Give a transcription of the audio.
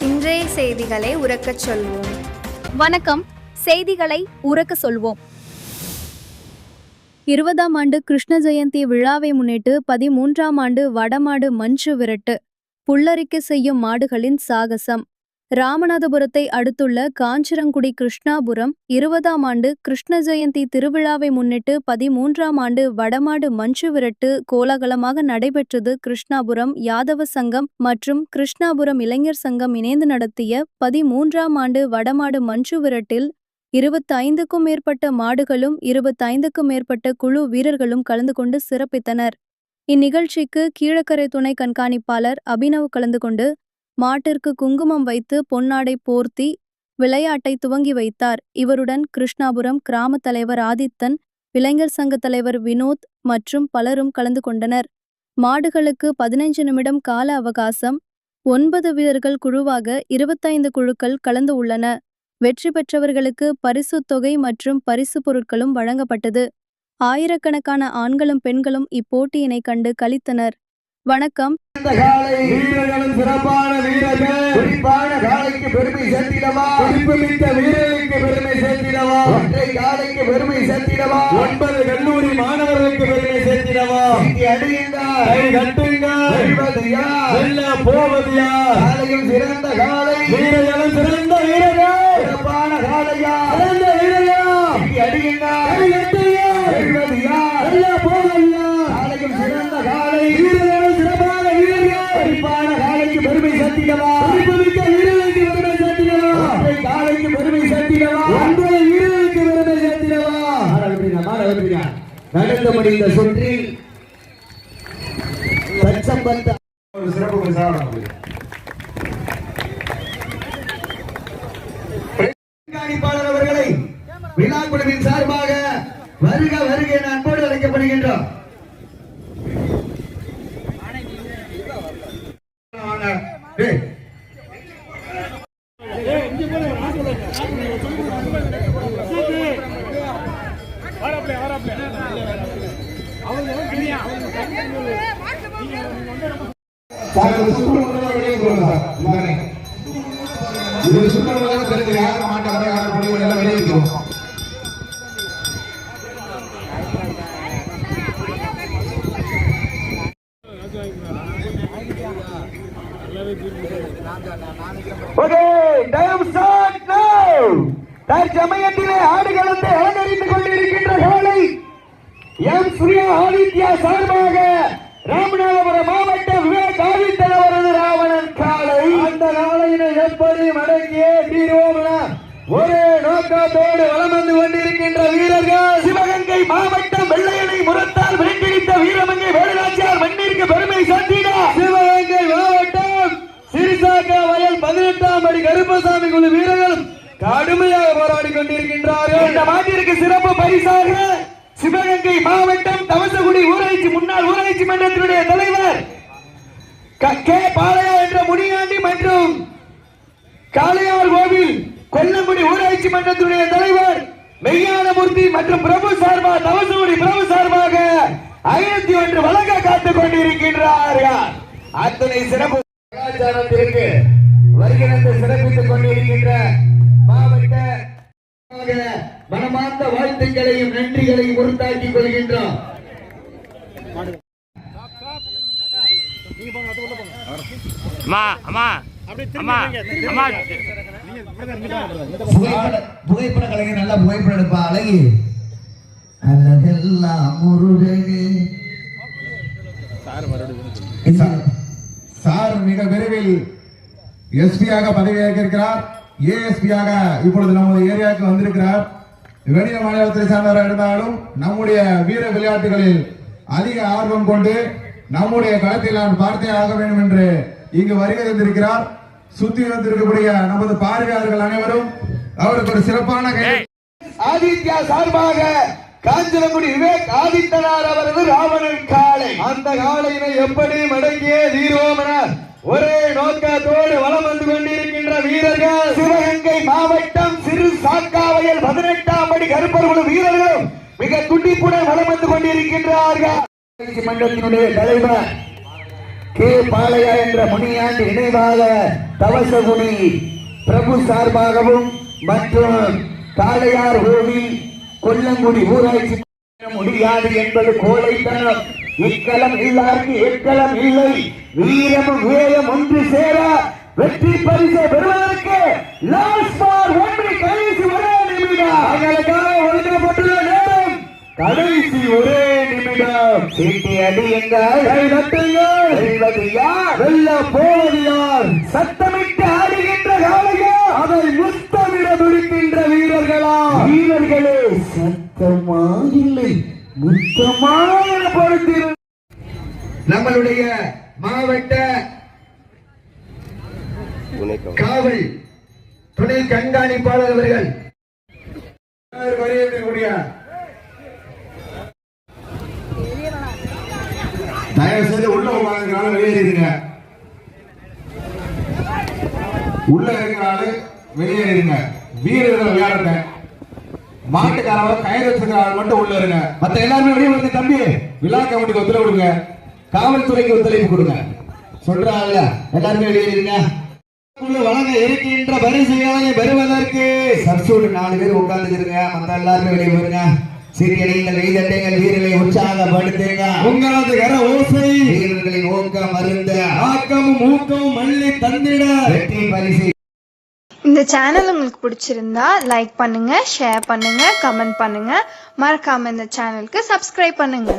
இன்றைய செய்திகளை உரக்கச் சொல்வோம். வணக்கம். செய்திகளை உரக்க சொல்வோம். 20ஆம் ஆண்டு கிருஷ்ண ஜெயந்தி விழாவை முன்னிட்டு 13ஆம் ஆண்டு வடமாடு மஞ்சு விரட்டு. புல்லரிக்க செய்யும் மாடுகளின் சாகசம். ராமநாதபுரத்தை அடுத்துள்ள காஞ்சிரங்குடி கிருஷ்ணாபுரம் 20ஆம் ஆண்டு கிருஷ்ண ஜெயந்தி திருவிழாவை முன்னிட்டு 13ஆம் ஆண்டு வடமாடு மஞ்சு விரட்டு கோலாகலமாக நடைபெற்றது. கிருஷ்ணாபுரம் யாதவ சங்கம் மற்றும் கிருஷ்ணாபுரம் இளைஞர் சங்கம் இணைந்து நடத்திய 13ஆம் ஆண்டு வடமாடு மஞ்சு விரட்டில் 25க்கும் மேற்பட்ட மாடுகளும் 25க்கும் மேற்பட்ட குழு வீரர்களும் கலந்து கொண்டு சிறப்பித்தனர். இந்நிகழ்ச்சிக்கு கீழக்கரை துணை கண்காணிப்பாளர் அபினவ் கலந்து கொண்டு மாட்டிற்கு குங்குமம் வைத்து பொன்னாடை போர்த்தி விளையாட்டை துவங்கி வைத்தார். இவருடன் கிருஷ்ணாபுரம் கிராம தலைவர் ஆதித்தன், இளைஞர் சங்க தலைவர் வினோத் மற்றும் பலரும் கலந்து கொண்டனர். மாடுகளுக்கு 15 நிமிடம் கால அவகாசம். 9 வீரர்கள் குழுவாக 25 குழுக்கள் கலந்து உள்ளன. வெற்றி பெற்றவர்களுக்கு பரிசுத் தொகை மற்றும் பரிசு பொருட்களும் வழங்கப்பட்டது. ஆயிரக்கணக்கான ஆண்களும் பெண்களும் இப்போட்டியினை கண்டு களித்தனர். வணக்கம். வீரர்களும் சிறப்பான வீரர்கள், குறிப்பான காலைக்கு பெருமை சேர்த்திடவா, குறிப்புமிக்க வீரர்களுக்கு பெருமை சேர்த்திடவா, ஒற்றை காலைக்கு பெருமை சேர்த்திடவா, 9 கல்லூரி மாணவர்களுக்கு பெருமை சேர்த்திடவா, போவதியா காலையும் சிறந்த காலை, வீரர்களும் சிறந்த வீரர்கள், சிறப்பான காலையா, சிறந்த வீரர்களா, காலையும் சிறந்த காலை, வீரர்களும் சிறப்பான வீரர்கள், குறிப்பான காலைக்கு பெருமை சேர்த்திடவா, குறிப்புமிக்க வீரர்களுக்கு பெருமை சேர்த்திடவா, ஒற்றை காலைக்கு பெருமை சேர்த்திடவா, 9 வீரர்களுக்கு பெருமை சேர்த்திடவா. நடந்து முடிந்த சுற்றில் ஒரு சிறப்பு கண்காணிப்பாளர் அவர்களை விழா குழுவின் சார்பாக வருக வருக என அன்போடு அழைக்கப்படுகின்றோம். தற்சமயத்திலே ஆடுகளத்தை அலங்கரித்துக் கொண்டிருக்கின்ற காலை எம் சூர்யா ஆதித்யா சார்பாக ராமநாதபுரம் மாவட்ட விவேக் ஆதித்தன் அவரது ராவணன் காலை. அந்த காலையினை எப்படி மடங்கியே தீர்வோம் என ஒரே நோக்கத்தோடு வலம் வந்து கொண்டிருக்கின்ற வீரர்கள் சிவகங்கை மாவட்டம் வெள்ளையனை முரத்தால் வெற்றிடித்த வீரமங்கை வேலுநாச்சியார் மண்ணிற்கு பெருமை சேர்த்திட சிவகங்கை மாவட்டம் சிறுசாக்கா வயல் 18ஆம் படி கருப்பசாமி குழு வீரர்கள் கடுமையாக போராடி கொண்டிருக்கின்றார்கள். இந்த மாட்டிற்கு சிறப்பு பரிசாக சிவகங்கை மாவட்டம் தவசகுடி ஊராட்சி முன்னாள் ஊராட்சி மன்றத்தினுடைய தலைவர் கே பாளையா என்ற முனியாண்டி மற்றும் காளையார் கோவில் கொல்லங்குடி ஊராட்சி மன்றத்தினுடைய தலைவர் மெய்யானமூர்த்தி மற்றும் பிரபு சார்பாக தவசகுடி பிரபு சார்பாக 501 வழங்க காத்துக் கொண்டிருக்கின்றார்கள். அத்தனை சிறப்பு கலாச்சாரத்திற்கு வருகிறது சிறப்பித்துக் கொண்டிருக்கின்ற மாவட்ட மனமார்ந்த வாழ்த்துக்களையும் நன்றிகளையும் உறுத்தாக்கிக் கொள்கின்றோம். புகைப்பட கலைஞர் நல்லா புகைப்படம் எடுப்பா அழகி அழகெல்லாம் முருகனே. சார் மிக விரைவில் எஸ்பியாக பதவியேற்க இருக்கிறார். ஏஎஸ்பியாக இப்பொழுது நமது ஏரியாவுக்கு வந்திருக்கிறார். வெளிய மாநிலத்தை சார்ந்தவராக இருந்தாலும் நம்முடைய வீர விளையாட்டுகளில் அதிக ஆர்வம் கொண்டு நம்முடைய களத்தில் நான் பார்த்தே ஆக வேண்டும் என்று இங்கு வருகை தந்திருக்கிறார். சுத்தி வந்திருக்கக்கூடிய நமது பார்வையாளர்கள் அனைவரும் அவருக்கு ஒரு சிறப்பான ஆதித்யா சார்பாக காஞ்சனகுடி விவேக் ஆதித்தனார் அவரது ராவணன் காலை. அந்த காலையினை எப்படி மடங்கியே தீர்வோம் என ஒரே நோக்கத்தோடு வலம் வந்து கொண்டிருக்கின்ற வீரர்கள் சிவகங்கை மாவட்டம் சிறு சாக்காவயல் 18ஆம் படி கருப்பர் குழு வீரர்களும் மிக துடிப்புடன் வலம் வந்து கொண்டிருக்கின்றார்கள். மன்றத்தினுடைய தலைவர் கே பாளையா என்ற முனியாண்டி நினைவாக தவசகுடி பிரபு சார்பாகவும் மற்றும் காளையார் கோவில் கொல்லங்குடி ஊராட்சி முடியாது என்பது கோழைத்தனம். இக்களம் இல்லாருக்கு எக்களம் இல்லை. வீரமும் வீரம் ஒன்று சேர வெற்றி பரிசை பெறுவதற்கு லாஸ்ட் பார் ஒன்று கடைசி ஒரே நிமிடம். அவர்களுக்காக ஒதுக்கப்பட்டுள்ள நேரம் கடைசி ஒரே நிமிடம். சீட்டி அடியுங்கள், கை தட்டுங்கள். வெல்வது யார்? வெல்ல போவது யார்? சத்தமிட்டு ஆடுகின்ற காளையா, அதை முத்தமிட துடிக்கின்ற வீரர்களா? வீரர்களே சத்தமா இல்லை முத்தமான பொறுத்திரு. நம்மளுடைய மாவட்ட காவல் துணை கண்காணிப்பாளர் அவர்கள் தயவு செய்து உள்ள உட்கார்ந்து வெளியேறிடுங்க. உள்ள இருக்கிறாரு வெளியேறிடுங்க. வீரர்கள் விளையாடுங்க. மாட்டுக்காரவங்க கயிறு வச்சிருக்கிற மட்டும் உள்ள இருங்க. மத்த எல்லாருமே வெளியே வந்து தம்பி விழா கமிட்டிக்கு ஒத்துழைப்பு கொடுங்க, காவல்துறைக்கு ஒத்துழைப்பு கொடுங்க. சொல்றாங்கல்ல எல்லாருமே வெளியேறிடுங்க. வழங்க இருக்கின்ற பரிசுகளை பெறுவதற்கு சர்சூடு 4 பேர் உட்கார்ந்துருங்க. மத்த எல்லாருமே வெளியே போயிருங்க. சிறியடிங்கள் கைதட்டைகள் வீரர்களை உற்சாகப்படுத்துங்க. உங்களது கர ஓசை வீரர்களின் ஊக்கம் மருந்த ஆக்கமும் ஊக்கமும் மல்லி தந்திட வெற்றி பரிசு. இந்த சேனல் உங்களுக்கு பிடிச்சிருந்தா லைக் பண்ணுங்க, ஷேர் பண்ணுங்க, கமெண்ட் பண்ணுங்க. மறக்காம இந்த சேனலுக்கு சப்ஸ்கிரைப் பண்ணுங்க.